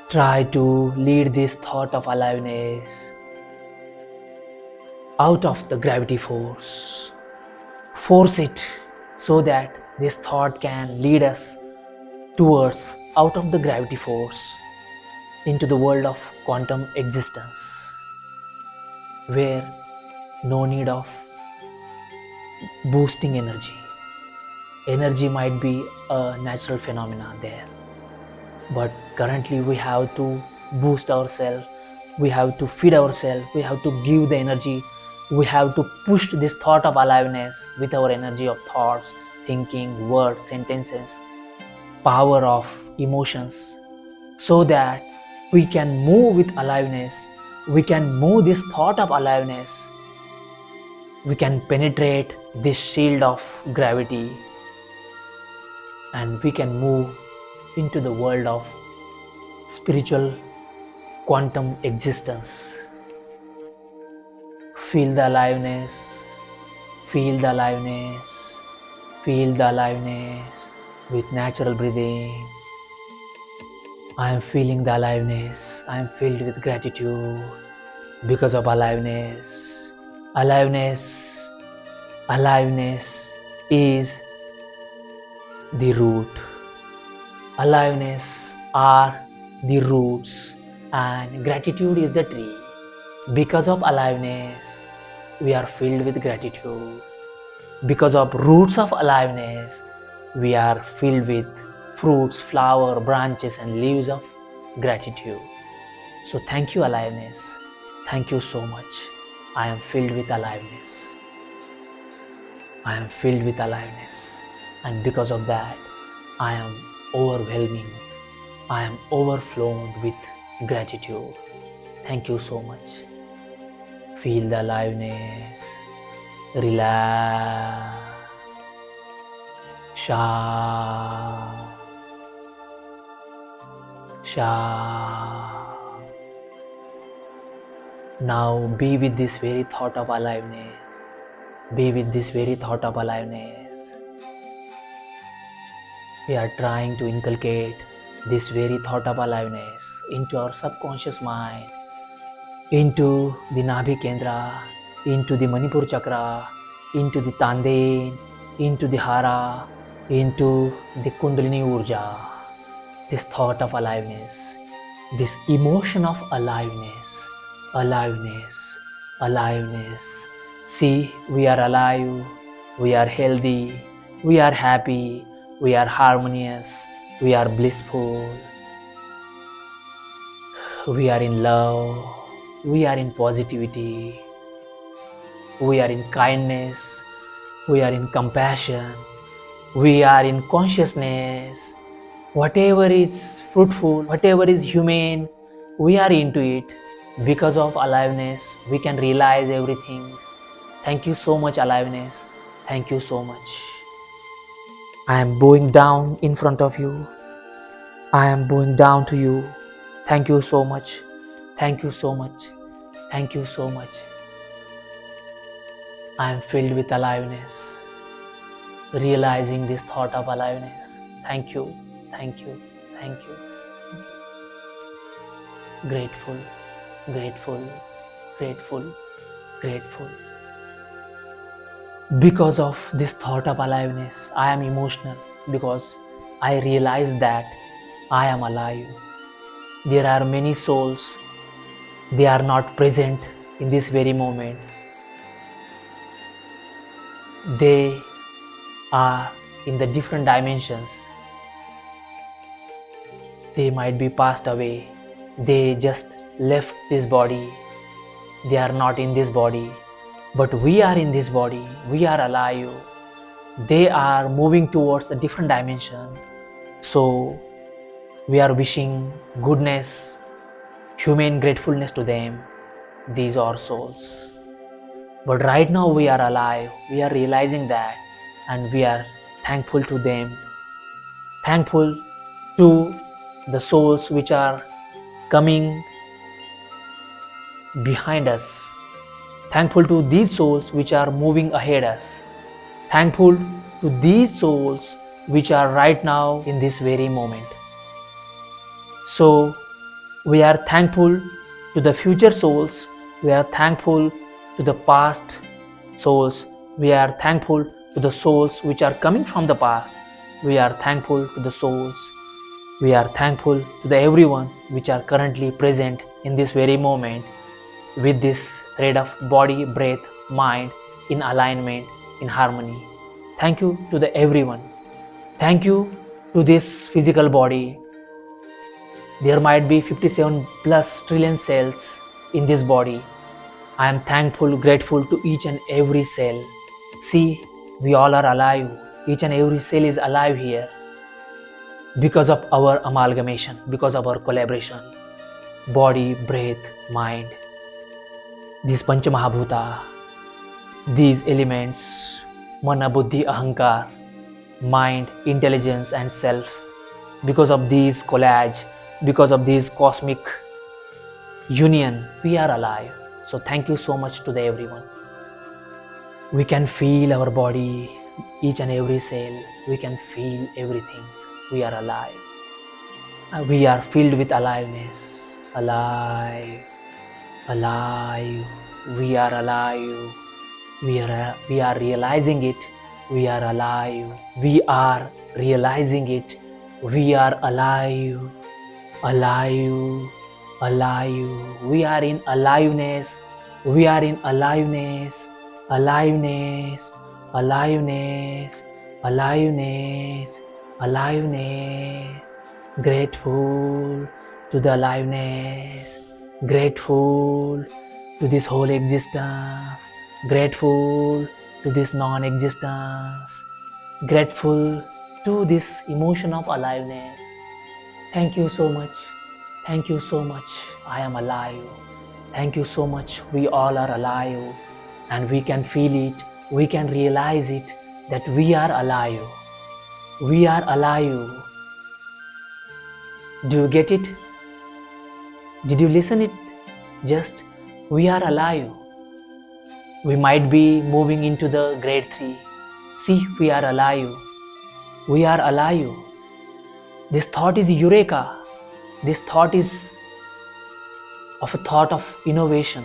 Try to lead this thought of aliveness out of the gravity force. Force it so that this thought can lead us towards out of the gravity force into the world of quantum existence, where no need of boosting energy. Energy might be a natural phenomena there, but currently we have to boost ourselves, we have to feed ourselves, we have to give the energy, we have to push this thought of aliveness with our energy of thoughts, thinking, words, sentences, power of emotions, so that we can move with aliveness, we can move this thought of aliveness, we can penetrate this shield of gravity, and we can move into the world of spiritual quantum existence. Feel the aliveness, feel the aliveness, feel the aliveness with natural breathing. I am feeling the aliveness, I am filled with gratitude because of aliveness. Aliveness, aliveness is the root. Aliveness are the roots, and gratitude is the tree. Because of aliveness, we are filled with gratitude. Because of roots of aliveness, we are filled with fruits, flower, branches and leaves of gratitude. So thank you, aliveness. Thank you so much. I am filled with aliveness. I am filled with aliveness. And because of that, I am overwhelming. I am overflowed with gratitude. Thank you so much. Feel the aliveness. Relax. Sha. Now be with this very thought of aliveness. Be with this very thought of aliveness. We are trying to inculcate this very thought of aliveness into our subconscious mind, into the Nabhi Kendra, into the Manipur Chakra, into the Tanden, into the Hara, into the Kundalini Urja. This thought of aliveness, this emotion of aliveness, aliveness, aliveness. See, we are alive, we are healthy, we are happy, we are harmonious, we are blissful, we are in love, we are in positivity, we are in kindness, we are in compassion, we are in consciousness. Whatever is fruitful, whatever is humane, we are into it. Because of aliveness, we can realize everything. Thank you so much, aliveness. Thank you so much. I am bowing down in front of you. I am bowing down to you. Thank you so much. Thank you so much. Thank you so much. I am filled with aliveness, realizing this thought of aliveness. Thank you. Thank you, thank you, thank you. Grateful, grateful, grateful, grateful. Because of this thought of aliveness, I am emotional because I realize that I am alive. There are many souls, they are not present in this very moment. They are in the different dimensions. They might be passed away. They just left this body. They are not in this body. But we are in this body. We are alive. They are moving towards a different dimension. So we are wishing goodness, humane gratefulness to them. These are souls. But right now we are alive. We are realizing that, and we are thankful to them. Thankful to the souls which are coming behind us. Thankful to these souls which are moving ahead us. Thankful to these souls which are right now in this very moment. So We are thankful to the future souls. We are thankful to the past souls. We are thankful to the souls which are coming from the past. We are thankful to the souls. We are thankful to the everyone which are currently present in this very moment with this thread of body, breath, mind in alignment, in harmony. Thank you to the everyone. Thank you to this physical body. There might be 57 plus trillion cells in this body. I am thankful, grateful to each and every cell. See, we all are alive. Each and every cell is alive here because of our amalgamation, because of our collaboration. Body, breath, mind. These Pancha Mahabhuta, these elements, Mana, Buddhi, Ahankar, mind, intelligence and self. Because of these collage, because of this cosmic union, we are alive. So thank you so much to the everyone. We can feel our body, each and every cell. We can feel everything. We are alive. We are filled with aliveness. Alive, alive. We are alive. We are realizing it. We are alive. We are realizing it. We are alive. Alive, alive. We are in aliveness. We are in aliveness. Aliveness, aliveness, aliveness, aliveness. Grateful to the aliveness. Grateful to this whole existence. Grateful to this non-existence. Grateful to this emotion of aliveness. Thank you so much. Thank you so much. I am alive. Thank you so much. We all are alive and we can feel it. We can realize it that we are alive. We are alive. Do you get it? Did you listen it? Just we are alive. We might be moving into the grade 3. See, we are alive. We are alive. This thought is eureka. This thought is of a thought of innovation.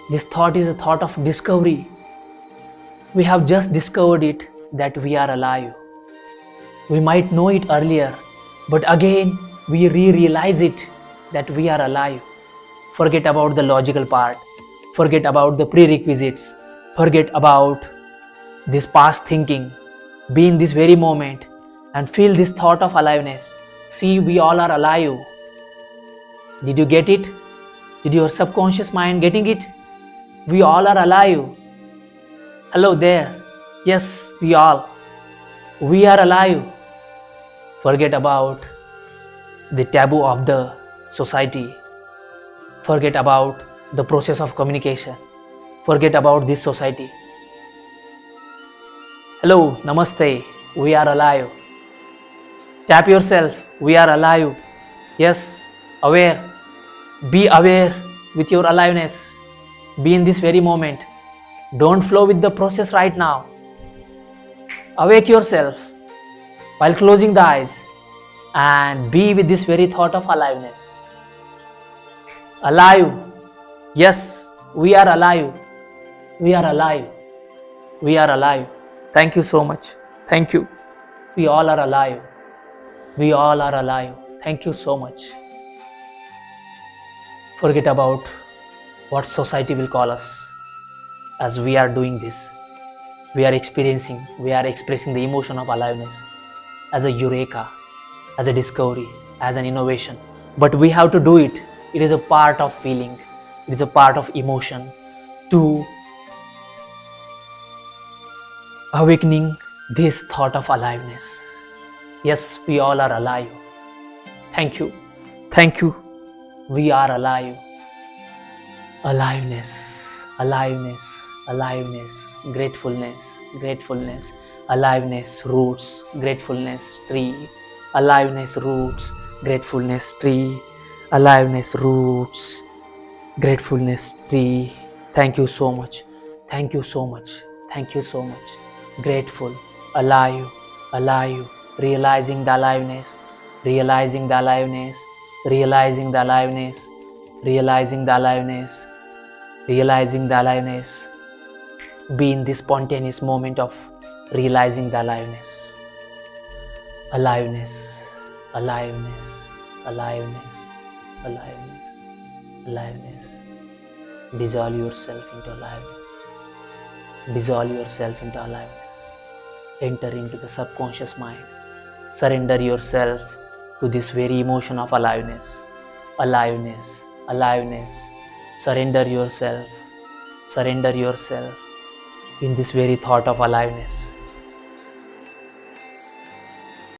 This thought is a thought of discovery. We have just discovered it that we are alive. We might know it earlier, but again we re-realize it that we are alive. Forget about the logical part. Forget about the prerequisites. Forget about this past thinking. Be in this very moment and feel this thought of aliveness. See, we all are alive. Did you get it? Did your subconscious mind getting it? We all are alive. Hello there. Yes, we all. We are alive. Forget about the taboo of the society. Forget about the process of communication. Forget about this society. Hello, namaste. We are alive. Tap yourself. We are alive. Yes, aware. Be aware with your aliveness. Be in this very moment. Don't flow with the process right now. Awake yourself while closing the eyes and be with this very thought of aliveness. Alive. Yes, we are alive. We are alive. We are alive. Thank you so much. Thank you. We all are alive. We all are alive. Thank you so much. Forget about what society will call us as we are doing this. We are experiencing, we are expressing the emotion of aliveness as a eureka, as a discovery, as an innovation. But we have to do it. It is a part of feeling. It is a part of emotion to awakening this thought of aliveness. Yes, we all are alive. Thank you. Thank you. We are alive. Aliveness, aliveness, aliveness, gratefulness, gratefulness, aliveness, roots, gratefulness, tree, aliveness, roots, gratefulness, tree, aliveness, roots, gratefulness, tree. Thank you so much. Thank you so much. Thank you so much. Grateful, alive, alive, realizing the aliveness, realizing the aliveness, realizing the aliveness, realizing the aliveness, realizing the aliveness. Be in this spontaneous moment of realizing the aliveness. Aliveness, aliveness, aliveness, aliveness, aliveness. Dissolve yourself into aliveness. Dissolve yourself into aliveness. Enter into the subconscious mind. Surrender yourself to this very emotion of aliveness. Aliveness, aliveness. Surrender yourself in this very thought of aliveness.